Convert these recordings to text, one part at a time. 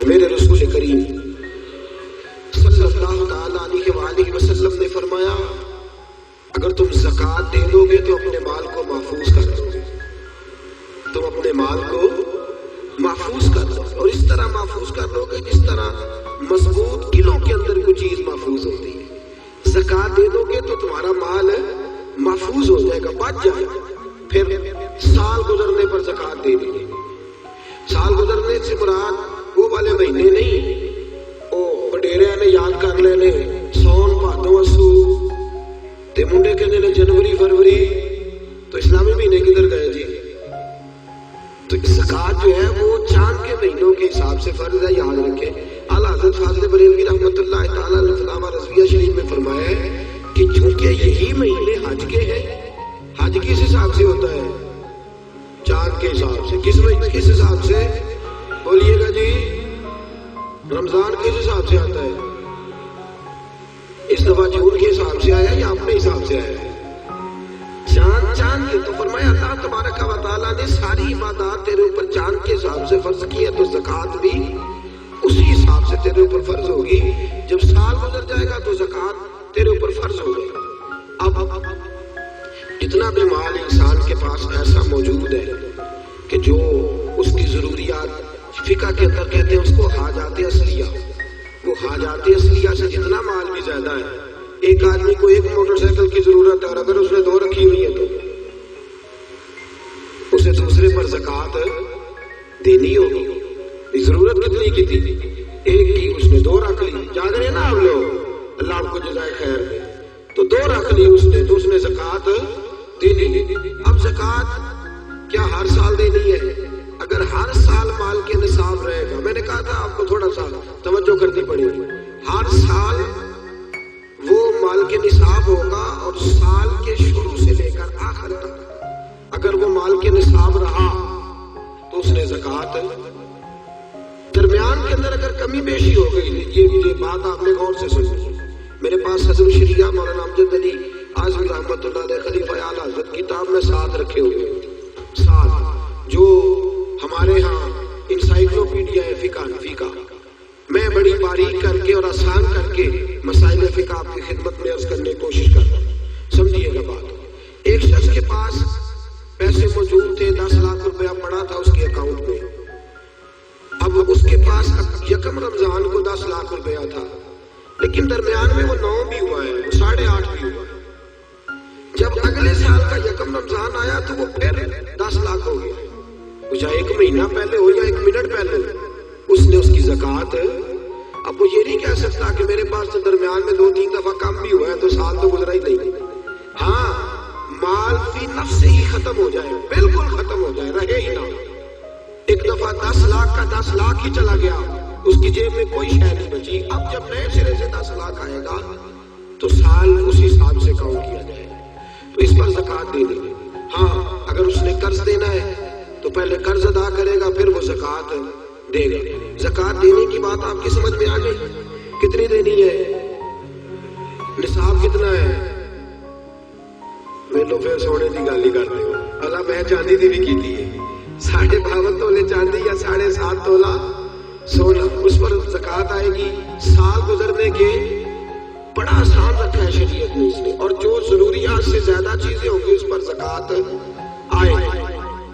میرے رسول کریم صلی اللہ تعالیٰ علیہ وآلہ وسلم نے فرمایا اگر تم زکوٰۃ دے دو گے تو اپنے مال کو محفوظ کر دو، تم اپنے مال کو محفوظ کر دو، اور اس طرح محفوظ کر دو گے جس طرح مضبوط قلعوں کے اندر کوئی چیز محفوظ ہوتی ہے۔ زکوٰۃ دے دو گے تو تمہارا مال محفوظ ہو جائے گا، بچ جائے گا، پھر سال گزرنے پر زکوٰۃ دے دیں گے۔ سال گزرنے سے مراد وہ والے مہینے نہیں وہ وڈیرے نے یاد کر لینے سون بھادو اسو تے منڈے کہنے نے جنوری فروری، تو اسلامی مہینے کدھر گئے جی؟ تو زکوٰۃ جو ہے وہ چاند کے مہینوں کے حساب سے فرض ہے، یاد رکھیں۔ اعلیٰ حضرت فاضل بریلوی رحمۃ اللہ تعالیٰ نے فتاویٰ رضویہ شریف میں فرمایا ہے کہ چونکہ یہی مہینے حج کے ہیں، حج کس حساب سے ہوتا ہے؟ چاند کے حساب سے۔ کس حساب سے بولیے گا جی؟ رمضان کس حساب سے آتا ہے؟ اس دفعہ جون کے حساب سے آیا یا اپنے حساب سے آیا ہے؟ چاند کے۔ تو فرمایا اللہ تبارک و تعالیٰ نے ساری عبادات تیرے اوپر چاند کے حساب سے فرض کی ہے، تو زکوٰۃ بھی اسی حساب سے تیرے اوپر فرض ہوگی۔ جب سال گزر جائے گا تو زکوٰۃ تیرے اوپر فرض ہوگی۔ اب اتنا بھی مال انسان کے پاس ایسا موجود ہے کہ جو اس کی ضروریات فقہ کے اندر کہتے ہیں اس کو حاجات اصلیہ، وہ حاجات اصلیہ سے جتنا مال بھی زیادہ ہے۔ ایک آدمی کو ایک موٹر سائیکل کی ضرورت ہے اور اگر اس نے دو رکھی ہوئی ہے تو اسے دوسرے پر زکوٰۃ دینی ہوگی۔ ضرورت کتنی کی تھی؟ ایک کی، اس نے دو رکھ لی، یاد رہے نا ہم لوگ، اللہ آپ کو جزائے خیر دے، تو دو رکھ لی اس نے، تو اس نے زکوٰۃ دینی۔ اب زکوٰۃ کیا ہر سال دینی ہے؟ اگر ہر سال مال کے نصاب رہے گا، میں نے کہا تھا آپ کو تھوڑا سا توجہ کرنی پڑے گی، ہر سال وہ مال کے نصاب ہوگا اور سال کے شروع سے لے کر آخر تک اگر وہ مال کے نصاب رہا تو اس نے زکوٰۃ، درمیان کے اندر اگر کمی بیشی ہو گئی، یہ بات آپ نے غور سے سنی۔ میرے پاس حضرت شریعہ مولانا امجد علی اعظمی رحمۃ اللہ علیہ خلیفہ اعلیٰ حضرت کتاب میں ساتھ رکھے ہوئے، ساتھ جو ہمارے ہاں انسائکلوپیڈیا ہے فقہ کا، میں بڑی باریک کر کے اور آسان کر کے مسائل فقہ آپ کی خدمت میں عرض کرنے کی کوشش کر رہا ہوں، سمجھیے گا بات۔ ایک شخص کے پاس پیسے موجود تھے، 10 لاکھ روپیہ پڑا تھا اس کے اکاؤنٹ میں، اب اس کے پاس یکم رمضان کو 10 لاکھ روپیہ تھا، لیکن درمیان میں وہ 9 بھی ہوا ہے، وہ 8.5 بھی ہوا ہے۔ جب اگلے سال کا یکم رمضان آیا تو وہ پھر 10 لاکھ ہو گیا، چاہے 1 مہینہ پہلے ہو یا 1 منٹ پہلے ہو، اس نے اس کی زکوٰۃ۔ اب وہ یہ نہیں کہہ سکتا کہ میرے پاس تو درمیان میں 2-3 دفعہ کم بھی ہوا ہے تو سال تو گزرا ہی نہیں۔ ہاں، مال فی نفس سے ہی ختم ہو جائے، بالکل ختم ہو جائے، رہے ہی نہ۔ ایک دفعہ 10 لاکھ کا 10 لاکھ ہی چلا گیا، اس کی جیب میں کوئی شے نہیں بچی، اب جب نئے سرے سے 10 لاکھ آئے گا تو سال اس حساب سے کاؤنٹ کیا جائے گا، تو اس پر زکوٰۃ دینی ہے۔ ہاں، اگر اس نے قرض دینا ہے تو پہلے قرض ادا کرے گا، پھر وہ زکوٰۃ دے گا۔ زکوٰۃ دینے کی بات آپ کی سمجھ میں آ گئی؟ کتنی دینی ہے؟ نصاب کتنا ہے؟ میں لو پھر سونے کی گل ہی کرتے ہو، اللہ میں چاندی دی بھی کی تھی 52.5 تولے چاندی یا 7.5 تولہ سونا، اس پر زکوٰۃ آئے گی۔ سال گزرنے کے بڑا آسان رکھا ہے شریعت نے اس نے، اور جو ضروریات سے زیادہ چیزیں ہوں گی اس پر زکوٰۃ آئے گی،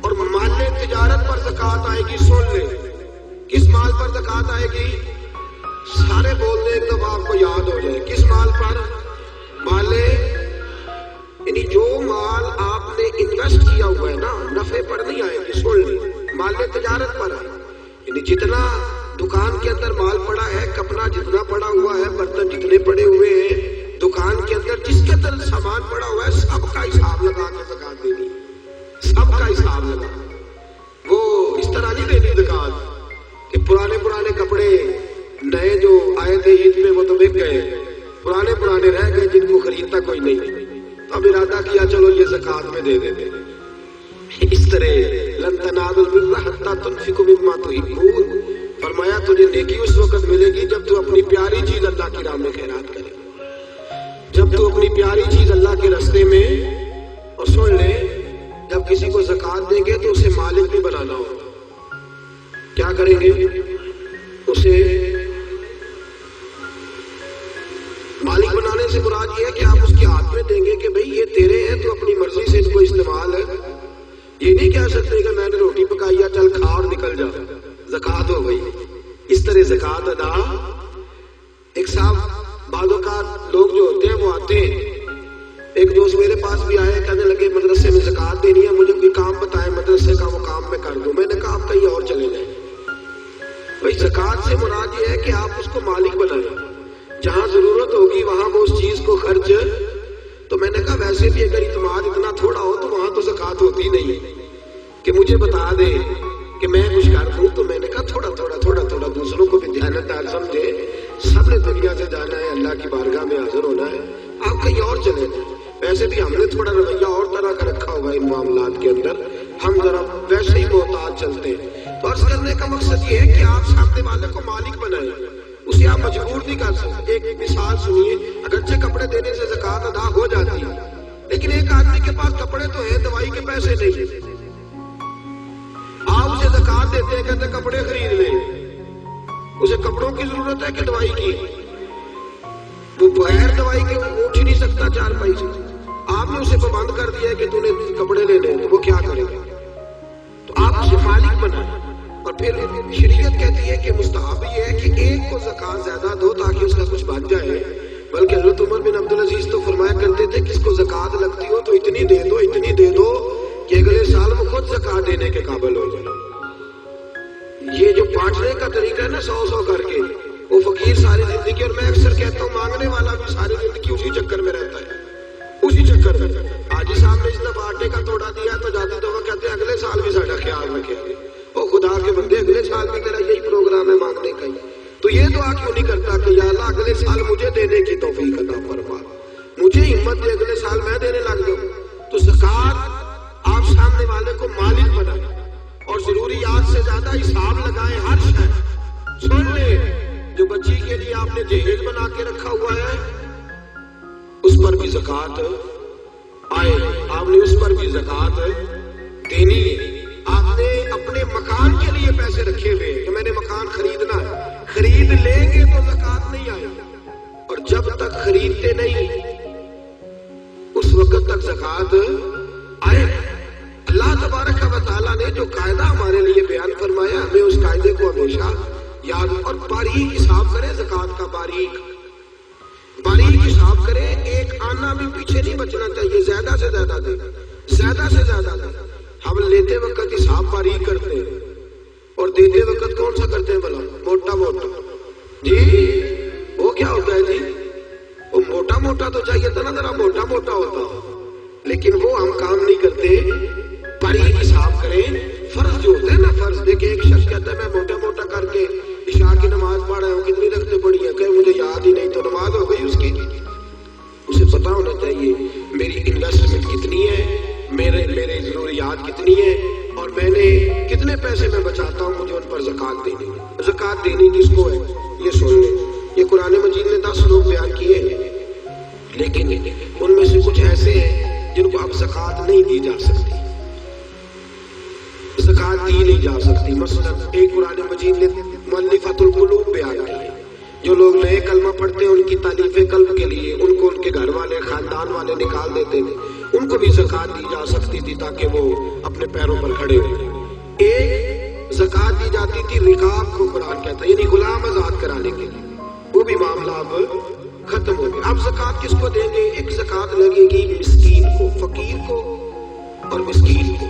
اور مال تجارت پر زکوٰۃ آئے گی۔ سن لیں، کس مال پر زکوٰۃ آئے گی؟ سارے بول دیں ایک دفعہ آپ کو یاد ہو جائے، کس مال پر؟ مال، یعنی جو مال آپ نے انویسٹ کیا ہوا ہے نا، نفع پر نہیں آئے گی۔ سن لیں، مال تجارت پر آئے، یعنی جتنا دکان کے اندر مال پڑا ہے، کپڑا جتنا پڑا ہوا ہے، برتن جتنے پڑے ہوئے ہیں دکان کے اندر، جس کے اندر سامان پڑا ہوا ہے، سب کا حساب لگا کے زکوٰۃ دینی، سب کا حساب لگا۔ وہ اس طرح نہیں دینی دکان کہ پرانے کپڑے نئے جو آئے تھے عید میں وہ تو بک گئے، پرانے رہ گئے جن کو خریدتا کوئی نہیں، تو اب ارادہ کیا چلو یہ زکوٰۃ میں دے دیتے۔ اس طرح لن تنالوا البر حتی تنفقوا مما تحبون، فرمایا تجھے نیکی اس وقت ملے گی جب تو اپنی پیاری چیز اللہ کی راہ میں خیرات کرے، جب تو اپنی پیاری چیز اللہ کے راستے میں۔ اور سن لے، جب کسی کو زکوٰۃ دیں گے تو اسے مالک بھی بنانا ہوگا۔ کیا کریں گے؟ اسے یہ نہیں کہہ سکتے کہ میں نے روٹی پکائی ہے چل کھا اور نکل جا، زکات ہو گئی۔ اس طرح زکات ادا۔ ایک صاحب بعض اوقات لوگ جو ہوتے ہیں وہ آتے ہیں، ایک دوست میرے پاس بھی آئے، کہنے لگے مدرسے میں زکات دینی ہے، مجھے کوئی کام بتائے مدرسے کا، وہ کام میں کر دوں۔ میں نے کہا آپ کہیں اور چلے جائیں۔ بھائی زکات سے مراد یہ ہے کہ آپ اس کو مالک بنائیں، جہاں ضرورت ہوگی وہاں وہ اس چیز کو خرچ۔ تو میں نے کہا ویسے بھی اگر اعتماد اتنا تھوڑا ہو تو وہاں تو زکات ہوتی نہیں کہ مجھے بتا دے کہ میں کچھ کر دوں۔ تو میں نے کہا تھوڑا تھوڑا دوسروں کو بھی دیانتدار سمجھے، سب نے دنیا سے جانا ہے، اللہ کی بارگاہ میں حاضر ہونا ہے، آپ کہیں اور چلے جائیں۔ ویسے بھی ہم نے تھوڑا رویہ اور طرح کا رکھا ہوگا ان معاملات کے اندر، ہم ذرا ویسے ہی محتاط چلتے ہیں۔ تو عرض کرنے کا مقصد یہ ہے کہ آپ سامنے والے کو مالک بنائیں، اسے آپ مجبور نہیں کر سکتے۔ ایک مثال سنیے، اگرچہ کپڑے دینے سے زکات ادا ہو جاتی ہے، لیکن ایک آدمی کے پاس کپڑے تو ہیں، دوائی کے پیسے نہیں، آپ اسے زکات دیتے ہیں، کہتے کپڑے خرید لیں، اسے کپڑوں کی ضرورت ہے کہ دوائی کی؟ وہ بغیر دوائی کے اٹھ ہی نہیں سکتا چارپائی سے، آپ نے اسے پابند کر دیا ہے کہ تو نے کپڑے لینے ہیں، تو وہ کیا کرے گا؟ تو آپ اسے مالک بنائیں۔ اور پھر شریعت کہتی ہے کہ مستحب یہ ہے کہ ایک کو زکات زیادہ دو تاکہ اس کا کچھ بچ جائے، بلکہ حضرت عمر بن عبدالعزیز تو فرمایا کرتے تھے کہ اس کو زکات لگتی ہو تو اتنی دے دو کہ اگلے سال وہ خود زکات دینے کے قابل ہو جائے۔ یہ جو بانٹنے کا طریقہ ہے نا 100 کر کے، وہ فقیر ساری زندگی، اور میں اکثر کہتا ہوں مانگنے والا بھی ساری زندگی اسی چکر میں رہتا ہے، اسی چکر میں۔ حاجی صاحب نے اس دفعہ آٹے کا توڑا دیا تو جاتے تو وہ کہتے ہیں اگلے سال بھی ساڈا خیال رکھے، او خدا کے بندے اگلے سال بھی تیرا یہی پروگرام ہے مانگنے کا ہی، تو یہ دعا کیوں نہیں کرتا کہ یا اللہ اگلے سال مجھے دینے کی توفیق عطا فرما، مجھے ہمت دے اگلے سال میں دینے لگ جاؤں۔ تو زکات آپ سامنے والے کو مالک بنائیں اور ضروریات سے زیادہ حساب لگائیں ہر شے۔ سن لے، جو بچی کے لیے آپ نے جہیز بنا کے رکھا ہوا ہے اس پر بھی زکات آئے، آپ نے اس پر بھی زکات دینی ہے۔ آپ نے اپنے مکان کے لیے پیسے رکھے ہوئے کہ میں نے مکان خریدنا ہے، خرید لیں گے تو زکات نہیں آئے، اور جب تک خریدتے نہیں اس وقت تک زکات آئے۔ اللہ تبارک و تعالیٰ نے جو قاعدہ ہمارے لیے بیان فرمایا، ہمیں اس قاعدے کو ہمیشہ یاد اور باریک حساب کریں، زکات کا باریک حساب کریں، ایک آنا بھی پیچھے نہیں بچنا چاہیے، زیادہ سے زیادہ دیں، زیادہ سے زیادہ دیں۔ ہم لیتے وقت حساب باریک کرتے ہیں اور دیتے وقت کون سا کرتے ہیں بھلا؟ موٹا جی وہ کیا ہوتا ہے جی؟ وہ موٹا تو چاہیے تھا نا، ذرا موٹا ہوتا، لیکن وہ ہم کام نہیں کرتے۔ باریک حساب کریں، فرض جو ہوتا ہے نا، فرض دیکھیں ایک شخص کہتا ہے میں موٹا کر کے عشاء کی نماز پڑھ رہا ہوں، کتنی رکھتے پڑھی ہے، کہ مجھے یاد ہی نہیں، تو نماز ہو گئی اس کی؟ اسے پتا ہونا چاہیے میری انویسٹمنٹ کتنی ہے، میرے ضروریات کتنی ہے، اور میں نے کتنے پیسے میں بچاتا ہوں، مجھے ان پر زکات دینی ہے۔ زکات دینی کس کو ہے یہ سن لیں۔ یہ قرآن مجید نے 10 لوگ بیان کیے ہیں، لیکن ان میں سے کچھ ایسے ہیں جن کو اب زکات نہیں دی جا سکتی، زکات دی نہیں جا سکتی۔ مثلا ایک قرآن مجید نے مؤلفۃ القلوب بیان کی ہے، جو لوگ نئے کلمہ پڑھتے ہیں ان کی تالیف قلب کے لیے ان کو ان کے گھر والے خاندان والے نکال دیتے ہیں، ان کو بھی زکات دی جا سکتی تھی تاکہ وہ اپنے پیروں پر کھڑے ہوں۔ ایک زکات دی جاتی تھی رقاب کو، قرآن کہتا ہے، یعنی غلام آزاد کرانے کے لیے، وہ بھی معاملہ اب ختم ہو گیا۔ اب زکات کس کو دیں گے؟ ایک زکات لگے گی مسکین کو، فقیر کو اور مسکین کو۔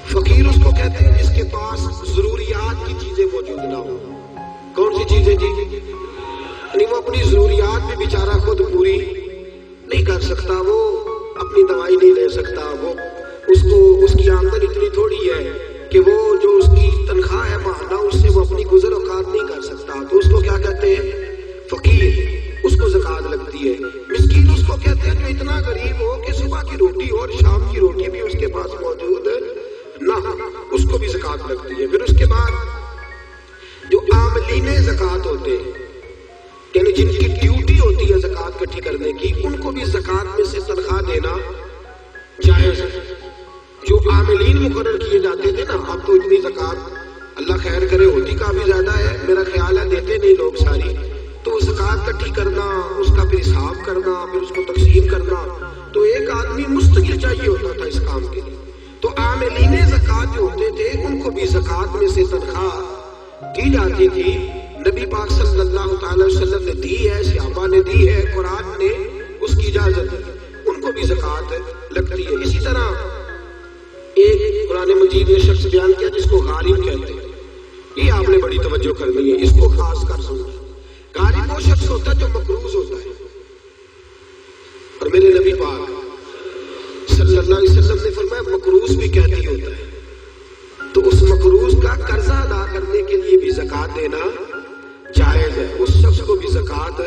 فقیر اس کو کہتے ہیں جس کے پاس ضروریات کی چیزیں موجود نہ ہو۔ کون سی چیزیں جی؟ یعنی وہ اپنی ضروریات بھی بیچارہ خود پوری نہیں کر سکتا، وہ اپنی دوائی نہیں لے سکتا، وہ اس کی آمدن اتنی تھوڑی ہے کہ وہ جو اس کی تنخواہ ہے ماہانہ اس سے وہ اپنی گزر اوقات نہیں کر سکتا، تو اس کو کیا کہتے ہیں؟ فقیر، اس کو زکات لگتی ہے۔ مسکین اس کو کہتے ہیں جو اتنا غریب ہو کہ صبح کی روٹی اور شام کی روٹی بھی اس کے پاس موجود نہ ہو، اس کو بھی زکات لگتی ہے۔ پھر اس کے بعد جو عاملین زکات ہوتے ہیں، یعنی جن کی ڈیوٹی ہوتی ہے زکات اکٹھی کرنے کی، ان کو بھی زکات میں سے تنخواہ دینا جائز ہے۔ جو عاملین مقرر کیے جاتے تھے نا، اب تو اتنی زکات اللہ خیر کرے ہوتی کافی زیادہ ہے، میرا خیال ہے دیتے نہیں لوگ ساری، تو زکات اکٹھی کرنا، اس کا پھر حساب کرنا، پھر اس کو تقسیم کرنا، تو ایک آدمی مستقل چاہیے ہوتا تھا اس کام کے لیے۔ تو عاملین زکات جو ہوتے تھے ان کو بھی زکات میں سے تنخواہ دی جاتی تھی. نبی پاک صلی اللہ تعالی وسلم نے دی ہے, صحابہ نے دی ہے, قرآن نے اس کی اجازت دی, ان کو بھی زکات لگتی ہے. اسی طرح ایک قرآن مجید نے شخص بیان کیا جس کو غارب کہتے ہیں. یہ آپ نے بڑی توجہ کرنی ہے, اس کو خاص کر سمجھیں. غارب وہ شخص ہوتا ہے جو مقروض ہوتا ہے, اور میرے نبی پاک صلی اللہ علیہ وسلم نے فرمایا مقروض بھی قیدی ہوتا ہے. تو اس مقروض کا قرضہ ادا کرنے کے لیے بھی زکات دینا جائز ہے. اس شخص کو بھی زکات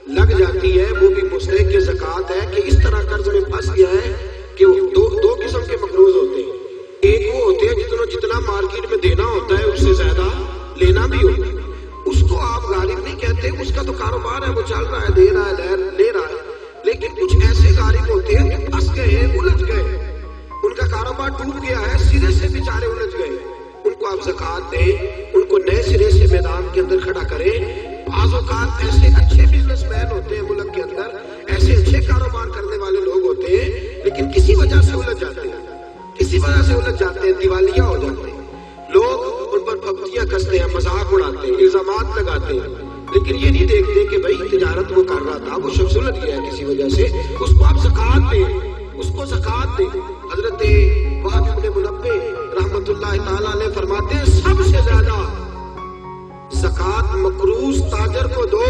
لگ جاتی ہے, وہ بھی مستحق کی زکات ہے کہ اس طرح قرض میں پھنس گیا ہے کہ دو قسم کے مقروض ہوتے ہیں. ایک وہ ہوتے ہیں جتنا مارکیٹ میں دینا ہوتا ہے اس سے زیادہ لینا بھی ہوتا ہے, اس کو آپ غارب نہیں کہتے, اس کا تو کاروبار ہے, وہ چل رہا ہے, دے رہا ہے, لے رہا ہے. لیکن کچھ ایسے غارب ہوتے ہیں جو پھنس گئے ہیں, الجھ گئے, ان کا کاروبار ڈوب گیا ہے, سرے سے بیچارے الجھ گئے. ان کو آپ زکات دیں, ان کو نئے سرے سے میدان کے اندر کھڑا کریں. بعض اوقات ایسے اچھے بزنس مین ہوتے ہیں ملک کے اندر, ایسے اچھے کاروبار کرنے والے لوگ ہوتے ہیں, لیکن کسی وجہ سے الجھ جاتے ہیں, کسی وجہ سے الجھ جاتے ہیں, دیوالیہ ہو جاتے ہیں. لوگ ان پر پھپتیاں کستے ہیں, مذاق اڑاتے ہیں, الزامات لگاتے ہیں, لیکن یہ نہیں دیکھتے کہ بھائی تجارت وہ کر رہا تھا, وہ شخص الجھ گیا ہے کسی وجہ سے, اس کو آپ زکات دیں, اس کو زکات دیں. حضرت وہب بن منبہ رحمت اللہ تعالی علیہ فرماتے ہیں سب سے زیادہ زکات مقروض تاجر کو دو,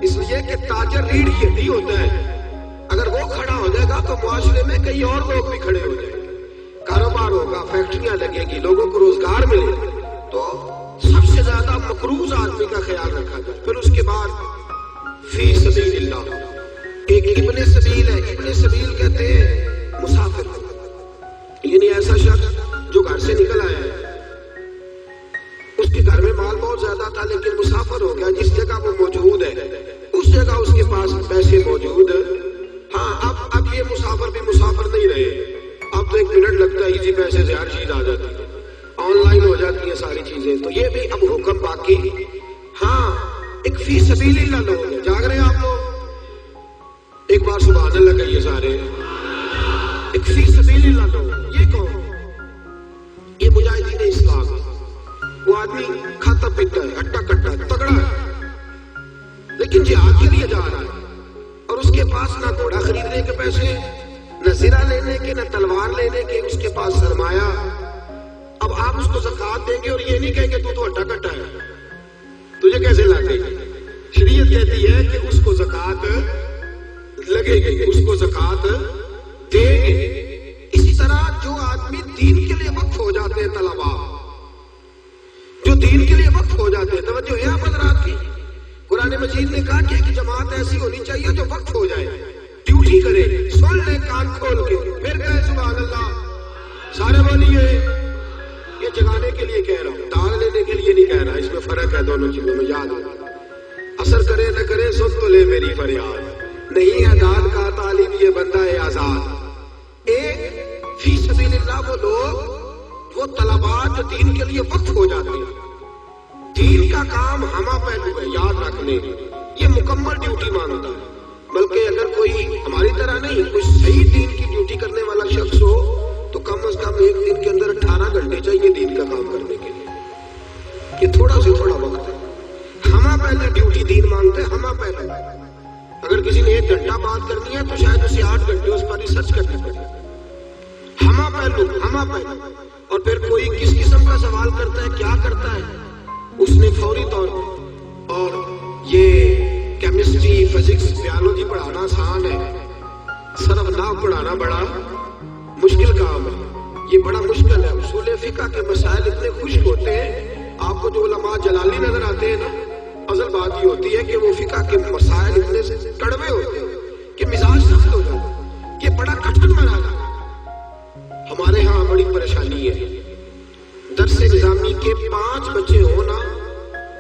اس لیے کہ تاجر ریڑھ کی ہڈی ہوتا ہے. اگر وہ کھڑا ہو جائے گا تو معاشرے میں کئی اور لوگ بھی کھڑے ہو جائیں گے, کاروبار ہوگا, فیکٹریاں لگیں گی, لوگوں کو روزگار ملے گا. تو سب سے زیادہ مقروض آدمی کا خیال رکھا جائے. پھر اس کے بعد فی سبیل اللہ, ایک ابن سبیل ہے. ابن سبیل کہتے ہیں مسافر, یعنی ایسا شخص جو گھر سے نکل آیا ہے, اس کے گھر میں مال بہت زیادہ تھا لیکن مسافر ہو گیا, جس جگہ وہ موجود ہے اس جگہ اس کے پاس پیسے موجود. ہاں اب یہ مسافر بھی مسافر نہیں رہے, اب تو 1 منٹ لگتا ہے, ایزی پیسے سے ہر چیز آ جاتی ہے, آن لائن ہو جاتی ہے ساری چیزیں. تو یہ بھی اب حکم باقی. ہاں ایک فی سبیل اللہ لوگ ہیں, جاگ رہے ہیں آپ لوگ, ایک بار سبحان اللہ کہیے سارے. ایک فی سبیل اللہ لوگ, یہ کون؟ یہ مجاہدین اسلام. وہ آدمی کھاتا پیتا ہے, ہٹا کٹا تگڑا ہے, لیکن جہاد کے لیے جا رہا ہے, اور اس کے پاس نہ گھوڑا خریدنے کے پیسے, نہ زرہ لینے کے, نہ تلوار لینے کے, اس کے پاس سرمایہ. اب آپ اس کو زکات دیں گے اور یہ نہیں کہیں گے تو ہٹا کٹا ہے, تجھے کیسے لاتے ہیں؟ شریعت کہتی ہے کہ اس کو زکات لگے گی, اس کو زکات دیں گے. اسی طرح جو آدمی دین کے لیے وقف ہو جاتے ہیں, طلباء جو دین کے لیے وقف ہو جاتے ہیں, توجہ ہے آپ حضرات کی. قرآن مجید نے کہا کہ ایک جماعت ایسی ہونی چاہیے جو وقف ہو جائے, ڈیوٹی کرے, سن لے کان کھول کے, پھر کہے سبحان اللہ. سارے بولیے, یہ جگانے کے لیے کہہ رہا ہوں, دال لینے کے لیے نہیں کہہ رہا. اس میں فرق ہے دونوں چیزوں میں, یاد رکھنا. اثر کرے نہ کرے سن تو لے میری فریاد, نہیں ہے دال کا تعلیم یہ بندہ ہے آزاد. ایک فی سبیل اللہ وہ لوگ, وہ طلباء جو دین کے لیے وقف ہو جاتے ہیں. دین کا کام ہمہ پہلو ہے, یاد رکھنے, یہ مکمل ڈیوٹی مانگتا ہے. بلکہ اگر کوئی ہماری طرح نہیں, کوئی صحیح دین کی ڈیوٹی کرنے والا شخص ہو تو کم از کم ایک دن کے اندر 18 گھنٹے چاہیے دین کا کام کرنے کے لیے. یہ تھوڑا سے تھوڑا وقت ہے. ہمہ پہلے ڈیوٹی دین مانگتے ہیں, ہمہ پہلے. اگر کسی نے 1 گھنٹہ بات کرنی ہے تو شاید اسے 8 گھنٹے اس پر ریسرچ کرنی پڑے. ہمہ پہلو, ہمہ پہلو. اور پھر کوئی کس قسم کا سوال کرتا ہے, کیا کرتا ہے, اس نے فوری طور پر. اور یہ کیمسٹری, فزکس, بیالوجی پڑھانا آسان ہے, صرف نحو پڑھانا بڑا مشکل کام ہے. یہ بڑا مشکل ہے. اصول فقہ کے مسائل اتنے خشک ہوتے ہیں, آپ کو جو علماء جلالی نظر آتے ہیں نا, اصل بات یہ ہوتی ہے کہ وہ فقہ کے مسائل اتنے کڑوے ہوتے ہیں کہ مزاج سخت ہو جاتا ہے. یہ بڑا کٹھن مرحلہ ہے. ہمارے ہاں بڑی پریشانی ہے, درس نظامی کے 5 بچے ہوں نا,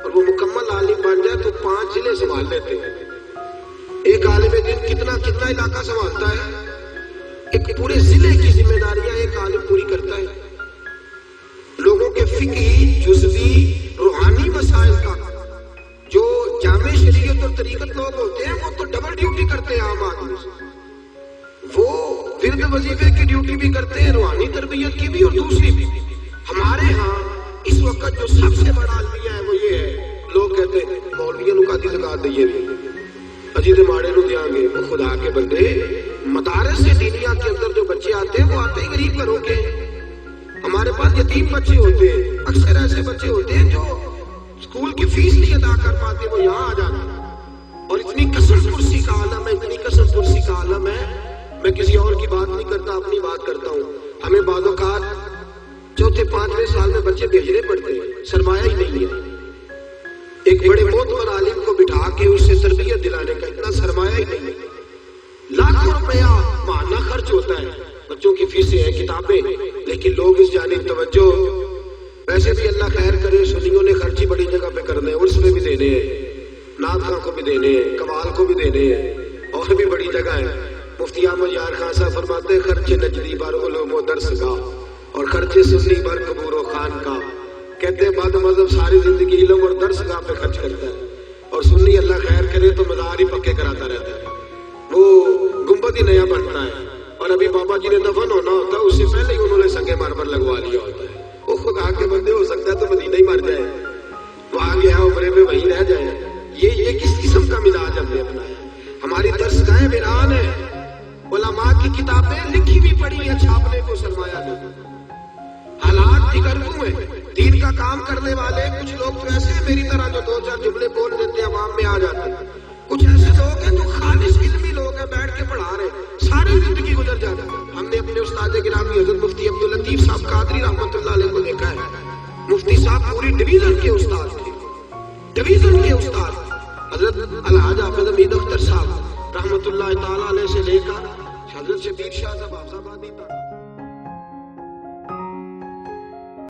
اور وہ مکمل عالم بن جائے تو 5 ضلع سنبھال لیتے ہیں. ایک عالم دین کتنا علاقہ سنبھالتا ہے, ایک پورے ضلع کی ذمہ داریاں ایک عالم پوری کرتا ہے. لوگوں کے فقہی, جزوی, روحانی مسائل کا جو جامع شریعت اور طریقت لوگ ہوتے ہیں وہ تو ڈبل ڈیوٹی کرتے ہیں عام آدمی سے. وہ ورد فرد وظیفے کی ڈیوٹی بھی کرتے ہیں, روحانی تربیت کی بھی اور دوسری بھی. ہمارے ہاں اس وقت جو سب سے بڑا المیہ ہے وہ یہ ہے, لوگ کہتے ہیں مولویوں نو کادی زکات دئیے اجی دے ماڑے نو دیاں گے. وہ خدا کے بندے, مدارس سے دینیا کے اندر جو بچے آتے ہیں وہ آتے ہی غریب گھروں کے. ہمارے پاس یتیم بچے ہوتے ہیں, اکثر ایسے بچے ہوتے ہیں جو اسکول کی فیس نہیں ادا کر پاتے, وہ یہاں آ جاتے ہیں. اور اتنی قسم پرسی کا عالم ہے, اتنی قسم پرسی کا عالم ہے. میں کسی اور کی بات نہیں کرتا, اپنی بات کرتا ہوں. ہمیں بعض اوقات چوتھے پانچویں سال میں بچے بھیجنے پڑتے ہیں, سرمایہ ہی نہیں ہے. ایک بڑے معتبر عالم کو بٹھا کے اس سے تربیت دلانے کا اتنا سرمایہ ہی نہیں ہے. لاکھوں روپیہ ماہانہ خرچ ہوتا ہے, بچوں کی فیسیں ہیں, کتابیں, لیکن لوگ اس جانب توجہ. ویسے بھی اللہ خیر کرے, سنیوں نے خرچی بڑی جگہ پہ کرنے ہیں, عرس میں بھی دینے ہیں, نعت خاں کو بھی دینے ہیں, قوال کو بھی دینے ہیں, اور بھی بڑی جگہ ہے. مفتی احمد یار خان صاحب فرماتے ہیں خرچ نجدی بر علوم و درس کا اور خرچ سنی بر قبور و خان کا. کہتے ہیں بعد مذہب ساری زندگی علم اور درس گاہ پہ خرچ کرتا ہے, اور سنی اللہ خیر کرے تو مزار ہی پکے کراتا رہتا ہے, وہ گنبد ہی نیا بنتا ہے. اور ابھی بابا جی نے دفن ہونا ہوتا ہے, اس سے پہلے ہی انہوں نے سنگ مرمر لگوا لیا ہوتا ہے. وہ خدا کے بندے, ہو سکتا ہے تو مدینہ ہی مر جائے, وہاں گیا عمرے میں وہیں رہ جائے. یہ کس قسم کا مزاج ہم نے اپنایا؟ ہماری درس گاہیں ویران ہے, علماء کی کتابیں لکھی بھی پڑی ہیں, چھاپنے کو سرمایہ نہیں. حالات دگرگوں ہیں. دین کا کام کرنے والے کچھ لوگ تو ایسے ہیں میری طرح جو دو چار جملے بول دیتے ہیں, عوام میں آ جاتے ہیں. کچھ ایسے لوگ ہیں جو خالص علمی لوگ ہیں, بیٹھ کے پڑھا رہے ہیں, ساری زندگی گزر جاتی ہے. ہم نے اپنے استاد گرامی حضرت مفتی عبداللطیف صاحب قادری رحمۃ اللہ علیہ کو دیکھا ہے. مفتی صاحب پوری ڈویژن کے استاد تھے, ڈویژن کے استاد. حضرت الحاج حافظ حمید اختر صاحب رحمۃ اللہ تعالی علیہ سے لے کر حضرت شبیر شاہ صاحب آبادی تک